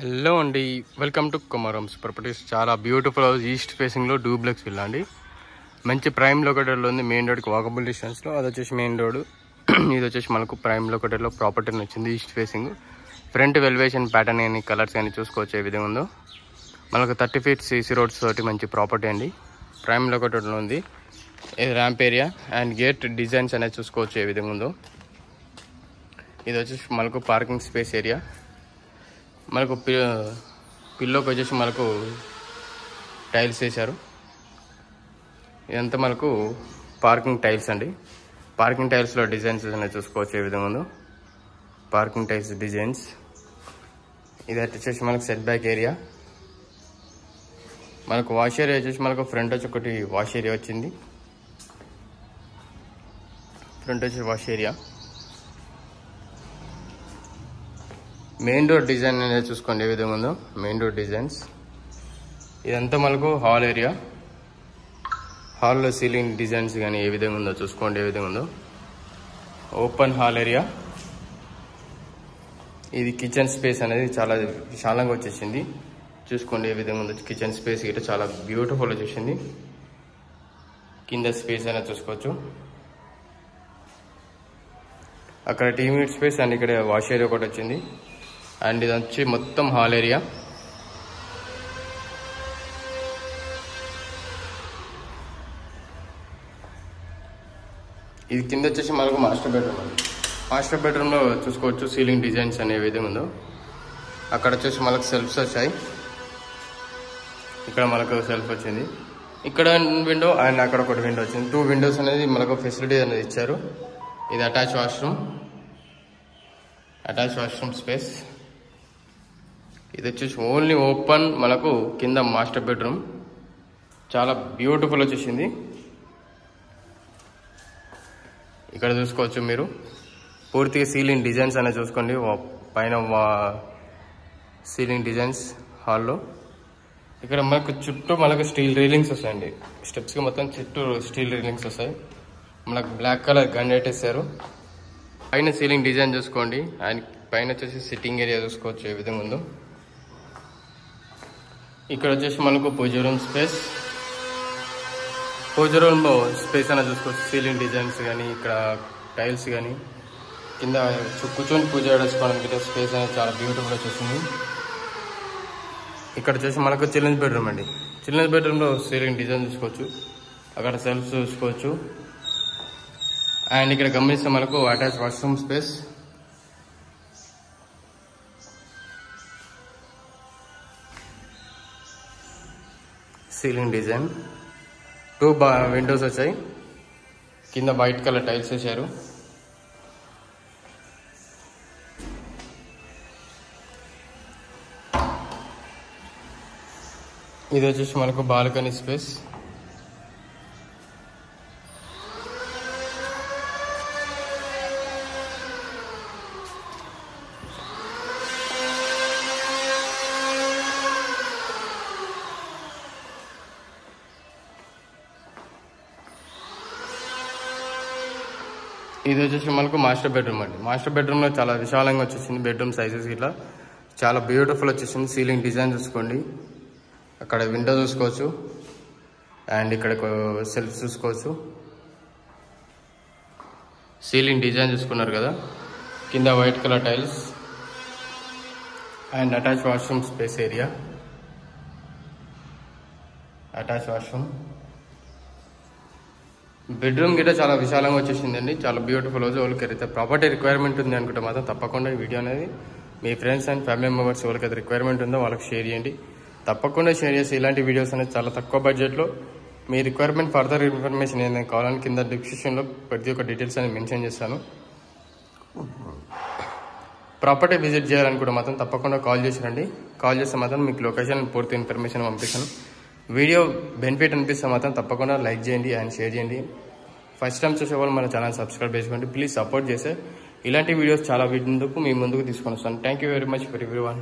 Hello అండి, welcome to Kumaram's properties. చాలా beautiful house, east ఫేసింగ్లో డూప్లెక్స్ విల్లా అండి. మంచి ప్రైమ్ లొకేటర్లో ఉంది, మెయిన్ రోడ్కి వాకబుల్ డిస్టెన్స్లో. అది వచ్చేసి మెయిన్ రోడ్. ఇది వచ్చేసి మనకు ప్రైమ్ లొకేటర్లో ప్రాపర్టీని వచ్చింది. ఈస్ట్ ఫేసింగ్, ఫ్రంట్ వెల్వేషన్ ప్యాటర్న్ కానీ కలర్స్ కానీ చూసుకోవచ్చు ఏ విధంగా ఉందో. మనకు 30 feet CC రోడ్స్ తోటి మంచి ప్రాపర్టీ అండి. ప్రైమ్ లొకేటర్లో ఉంది. ఇది ramp area and gate designs అనేది చూసుకోవచ్చు ఏ విధంగా ఉందో. ఇది వచ్చేసి మనకు పార్కింగ్ స్పేస్ ఏరియా. మనకు పిల్లోకి వచ్చేసి మనకు టైల్స్ వేశారు. ఇదంతా మనకు పార్కింగ్ టైల్స్ అండి. పార్కింగ్ టైల్స్లో డిజైన్స్ అనేది చూసుకోవచ్చు ఏ విధంగా ఉందో. Parking tiles designs. ఇది వచ్చేసి మనకు సెట్ బ్యాక్ ఏరియా. మనకు వాష్ ఏరియా వచ్చేసి మనకు ఫ్రంట్ వచ్చి ఒకటి వాష్ ఏరియా వచ్చింది. ఫ్రంట్ వచ్చి wash area. Main door design అనేది చూసుకోండి ఏ విధంగా ఉందో. Main door designs. ఇదంతా మనకు హాల్ ఏరియా. హాల్లో సీలింగ్ డిజైన్స్ కానీ ఏ విధంగా ఉందో చూసుకోండి ఏ విధంగా ఉందో. Open hall area. ఇది కిచెన్ స్పేస్ అనేది చాలా విశాలంగా వచ్చేసింది. చూసుకోండి ఏ విధంగా ఉందో. కిచెన్ స్పేస్ గిట్ట చాలా బ్యూటిఫుల్ వచ్చేసింది. కింద స్పేస్ అనేది చూసుకోవచ్చు. అక్కడ టీవీ యూనిట్ స్పేస్ అండ్ ఇక్కడ వాష్ ఏరియా ఒకటి వచ్చింది. అండ్ ఇది వచ్చి మొత్తం హాల్ ఏరియా. ఇది కింద వచ్చేసి మనకు మాస్టర్ బెడ్రూమ్ అండి. మాస్టర్ బెడ్రూమ్లో చూసుకోవచ్చు సీలింగ్ డిజైన్స్ అనే విధంగా ఉందో. అక్కడ వచ్చేసి మనకు సెల్ఫ్స్ వచ్చాయి. ఇక్కడ మనకు సెల్ఫ్ వచ్చింది. ఇక్కడ విండో అండ్ అక్కడ ఒకటి విండో వచ్చింది. 2 windows అనేది మనకు ఫెసిలిటీ అనేది ఇచ్చారు. ఇది అటాచ్ వాష్రూమ్ స్పేస్. ఇది వచ్చేసి ఓన్లీ ఓపెన్ మనకు కింద మాస్టర్ బెడ్రూమ్. చాలా బ్యూటిఫుల్ వచ్చేసింది. ఇక్కడ చూసుకోవచ్చు మీరు పూర్తిగా సీలింగ్ డిజైన్స్ అనేది చూసుకోండి. పైన సీలింగ్ డిజైన్స్ హాల్లో. ఇక్కడ మనకు చుట్టూ మనకు స్టీల్ రీలింగ్స్ వస్తాయండి. స్టెప్స్కి మొత్తం చుట్టూ స్టీల్ రీలింగ్స్ వస్తాయి. మనకు బ్లాక్ కలర్ గన్నేట్ వేసారు. పైన సీలింగ్ డిజైన్ చూసుకోండి. అండ్ పైన వచ్చేసి సిట్టింగ్ ఏరియా చూసుకోవచ్చు ఏ విధంగా ఉందో. ఇక్కడ వచ్చేసి మనకు పూజ రూమ్ స్పేస్. పూజ రూమ్లో స్పేస్ అనేది చూసుకోవచ్చు. సీలింగ్ డిజైన్స్ కానీ ఇక్కడ టైల్స్ కానీ కింద కూర్చొని పూజ చేసుకోవడానికి స్పేస్ అనేది చాలా బ్యూటిఫుల్ వచ్చేసింది. ఇక్కడ వచ్చేసి మనకు చిల్డ్రన్స్ బెడ్రూమ్ అండి. చిల్డ్రన్స్ బెడ్రూమ్లో సీలింగ్ డిజైన్ చూసుకోవచ్చు. అక్కడ సెల్ఫ్స్ చూసుకోవచ్చు. అండ్ ఇక్కడ గమనిస్తే మనకు attach washroom space. Ceiling design. 2 windows వచ్చాయి. కింద వైట్ కలర్ టైల్స్ వేసారు. ఇది వచ్చేసి మనకు బాల్కనీ స్పేస్. ఇది వచ్చేసి మనకు మాస్టర్ బెడ్రూమ్ అండి. మాస్టర్ బెడ్రూమ్లో చాలా విశాలంగా వచ్చేసింది. బెడ్రూమ్ సైజెస్ ఇట్లా చాలా బ్యూటిఫుల్ వచ్చేసింది. సీలింగ్ డిజైన్ చూసుకోండి. అక్కడ విండో చూసుకోవచ్చు. అండ్ ఇక్కడ సెల్ఫ్ చూసుకోవచ్చు. సీలింగ్ డిజైన్ చూసుకున్నారు కదా. కింద white colour tiles and attach washroom space area. Attach washroom. Bedroom గిట్ట చాలా విశాలంగా వచ్చేసిందండి. చాలా బ్యూటిఫుల్ హౌస్. ఎవరికైతే ప్రాపర్టీ రిక్వైర్మెంట్ ఉంది అనుకుంటే మాత్రం తప్పకుండా ఈ వీడియో అనేది మీ ఫ్రెండ్స్ అండ్ ఫ్యామిలీ మెంబర్స్ ఎవరికైతే రిక్వైర్మెంట్ ఉందో వాళ్ళకి షేర్ చేయండి. తప్పకుండా షేర్ చేసి ఇలాంటి వీడియోస్ అనేది చాలా తక్కువ బడ్జెట్లో మీ రిక్వైర్మెంట్ ఫర్దర్ ఇన్ఫర్మేషన్ ఏదైనా కావాలని కింద డిస్క్రిప్షన్లో ప్రతి ఒక్క డీటెయిల్స్ అనేది మెన్షన్ చేస్తాను. ప్రాపర్టీ విజిట్ చేయాలనుకుంటే మాత్రం తప్పకుండా కాల్ చేసి రండి. కాల్ చేస్తే మాత్రం మీకు లొకేషన్ పూర్తి ఇన్ఫర్మేషన్ పంపిస్తాను. వీడియో బెనిఫిట్ అనిపిస్తే మాత్రం తప్పకుండా లైక్ చేయండి అండ్ షేర్ చేయండి. ఫస్ట్ టైం చూసే వాళ్ళు మన ఛానల్ సబ్స్క్రైబ్ చేసుకోండి. ప్లీజ్ సపోర్ట్ చేస్తే ఇలాంటి వీడియోస్ చాలా మీ ముందుకు తీసుకొని వస్తాను. Thank you very much for everyone.